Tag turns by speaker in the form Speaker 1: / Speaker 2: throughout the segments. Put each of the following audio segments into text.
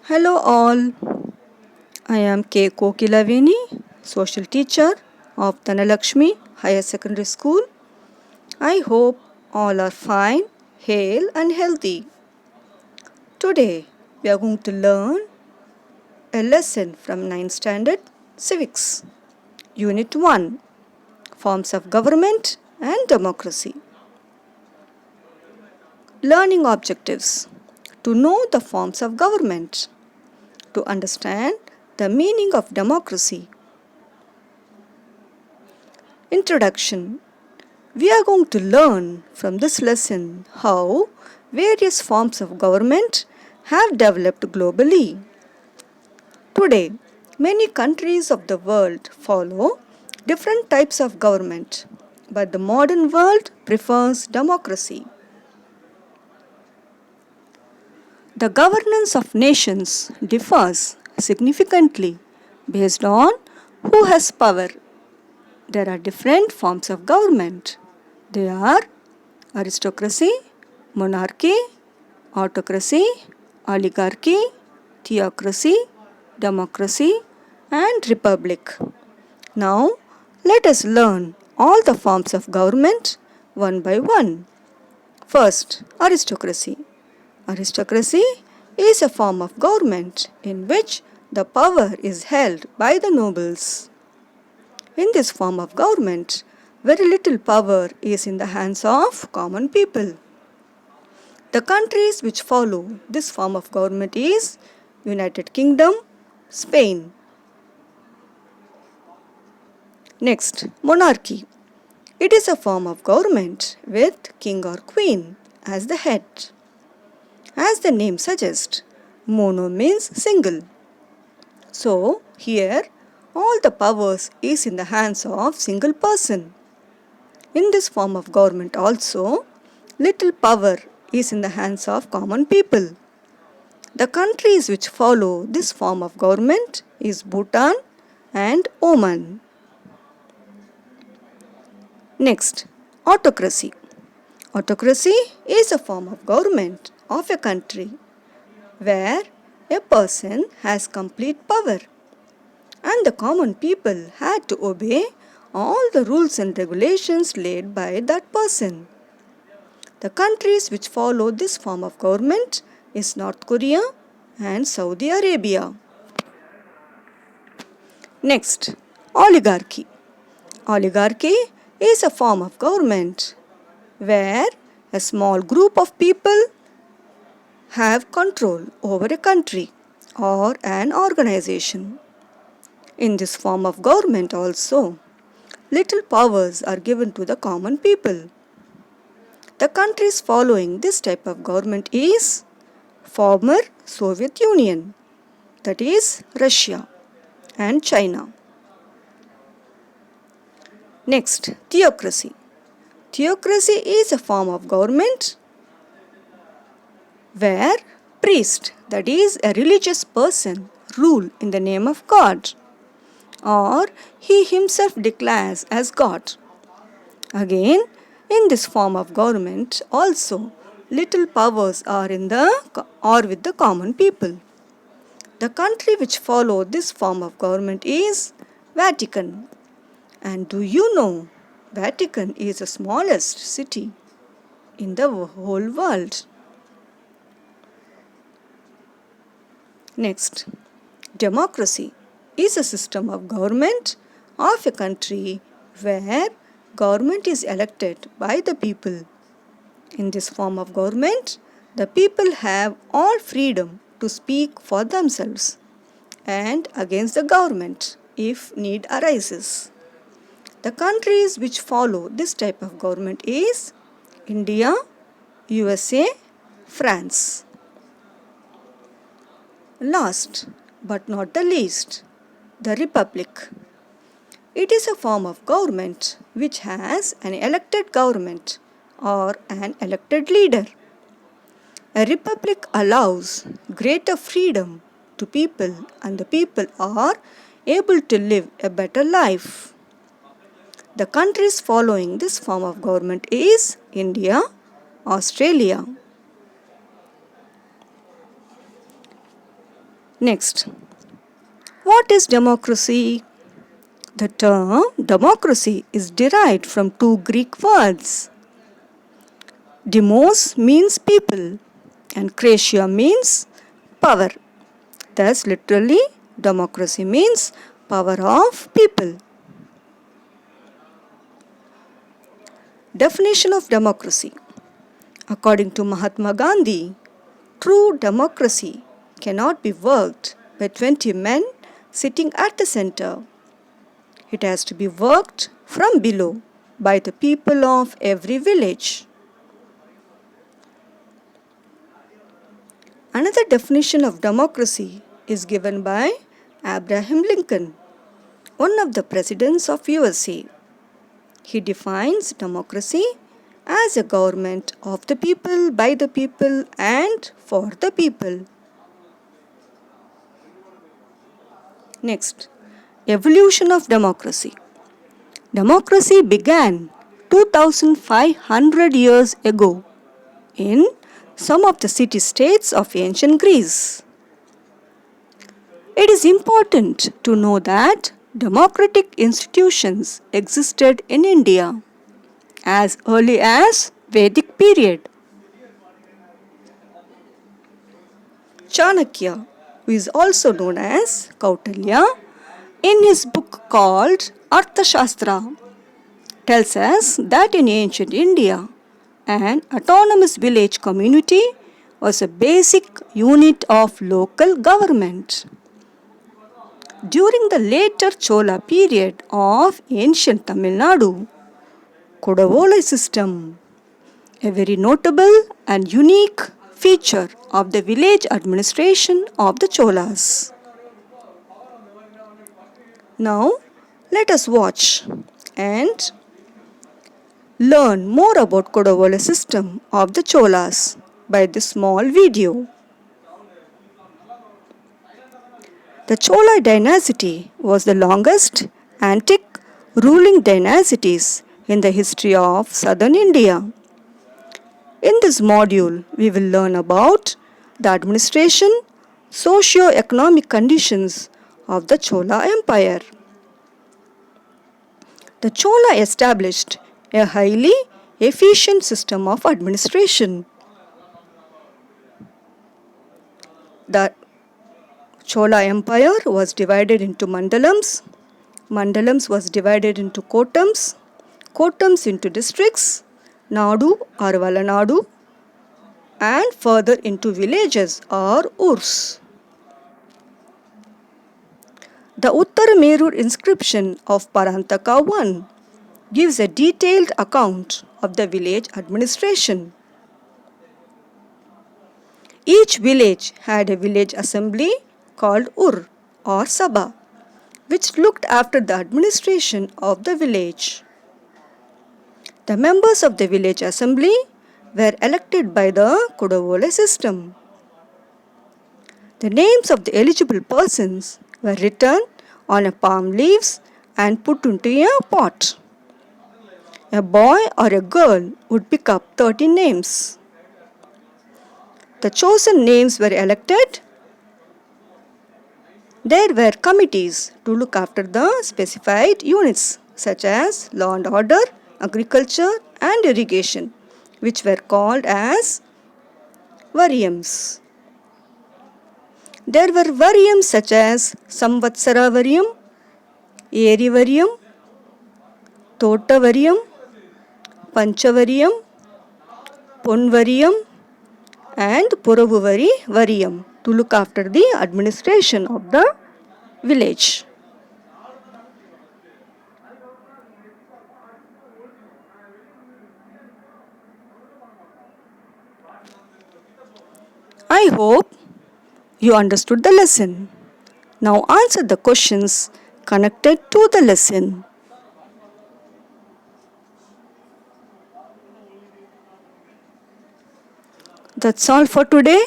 Speaker 1: Hello all, I am K. Kokilavini, social teacher of Dhanalakshmi Higher Secondary School. I hope all are fine, hale and healthy. Today we are going to learn a lesson from 9th Standard Civics, Unit 1, Forms of Government and Democracy. Learning objectives: to know the forms of government, to understand the meaning of democracy. Introduction: we are going to learn from this lesson how various forms of government have developed globally. Today, many countries of the world follow different types of government, but the modern world prefers democracy. The governance of nations differs significantly based on who has power. There are different forms of government. They are aristocracy, monarchy, autocracy, oligarchy, theocracy, democracy, and republic. Now, let us learn all the forms of government one by one. First, aristocracy. Aristocracy is a form of government in which the power is held by the nobles. In this form of government, very little power is in the hands of common people. The countries which follow this form of government is United Kingdom, Spain. Next, monarchy. It is a form of government with king or queen as the head. As the name suggests, mono means single. So, here all the powers is in the hands of single person. In this form of government also, little power is in the hands of common people. The countries which follow this form of government is Bhutan and Oman. Next, autocracy. Autocracy is a form of government of a country where a person has complete power and the common people had to obey all the rules and regulations laid by that person. The countries which follow this form of government is North Korea and Saudi Arabia. Next, oligarchy. Oligarchy is a form of government where a small group of people have control over a country or an organization. In this form of government also, little powers are given to the common people. The countries following this type of government is former Soviet Union, that is Russia and China. Next, theocracy. Theocracy is a form of government where priest, that is a religious person, rule in the name of God, or he himself declares as God. Again, in this form of government also, little powers are with the common people. The country which follow this form of government is Vatican. And do you know, Vatican is the smallest city in the whole world. Next, democracy is a system of government of a country where government is elected by the people. In this form of government, the people have all freedom to speak for themselves and against the government if need arises. The countries which follow this type of government is India, USA, France. Last but not the least, the Republic. It is a form of government which has an elected government or an elected leader. A republic allows greater freedom to people and the people are able to live a better life. The countries following this form of government is India, Australia. Next, what is democracy? The term democracy is derived from two Greek words. Demos means people and kratia means power. Thus, literally, democracy means power of people. Definition of democracy. According to Mahatma Gandhi, true democracy cannot be worked by 20 men sitting at the center. It has to be worked from below by the people of every village. Another definition of democracy is given by Abraham Lincoln, one of the presidents of USA. He defines democracy as a government of the people, by the people, and for the people. Next, evolution of democracy. Democracy began 2500 years ago in some of the city-states of ancient Greece. It is important to know that democratic institutions existed in India as early as Vedic period. Chanakya, who is also known as Kautilya, in his book called Arthashastra, tells us that in ancient India, an autonomous village community was a basic unit of local government. During the later Chola period of ancient Tamil Nadu, Kodavola system, a very notable and unique feature of the village administration of the Cholas. Now, let us watch and learn more about Kodavola system of the Cholas by this small video. The Chola dynasty was the longest antique ruling dynasties in the history of southern India. In this module, we will learn about the administration, socio-economic conditions of the Chola Empire. The Chola established a highly efficient system of administration. The Chola Empire was divided into mandalams. Mandalams was divided into kotams. Kotams into districts, Nadu or Valanadu, and further into villages or urs. The Uttaramerur inscription of Parantaka I gives a detailed account of the village administration. Each village had a village assembly called Ur or Sabha, which looked after the administration of the village. The members of the village assembly were elected by the Kodavola system. The names of the eligible persons were written on a palm leaves and put into a pot. A boy or a girl would pick up 30 names. The chosen names were elected. There were committees to look after the specified units such as law and order, agriculture and irrigation, which were called as Varyams. There were Varyams such as Samvatsara Varyam, Eri Varyam, Tota Varyam, Panchavaryam, Ponvaryam and Puravuvari Varyam to look after the administration of the village. I hope you understood the lesson. Now answer the questions connected to the lesson. That's all for today.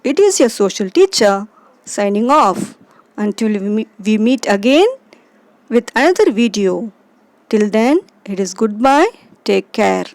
Speaker 1: It is your social teacher signing off until we meet again with another video. Till then, it is goodbye. Take care.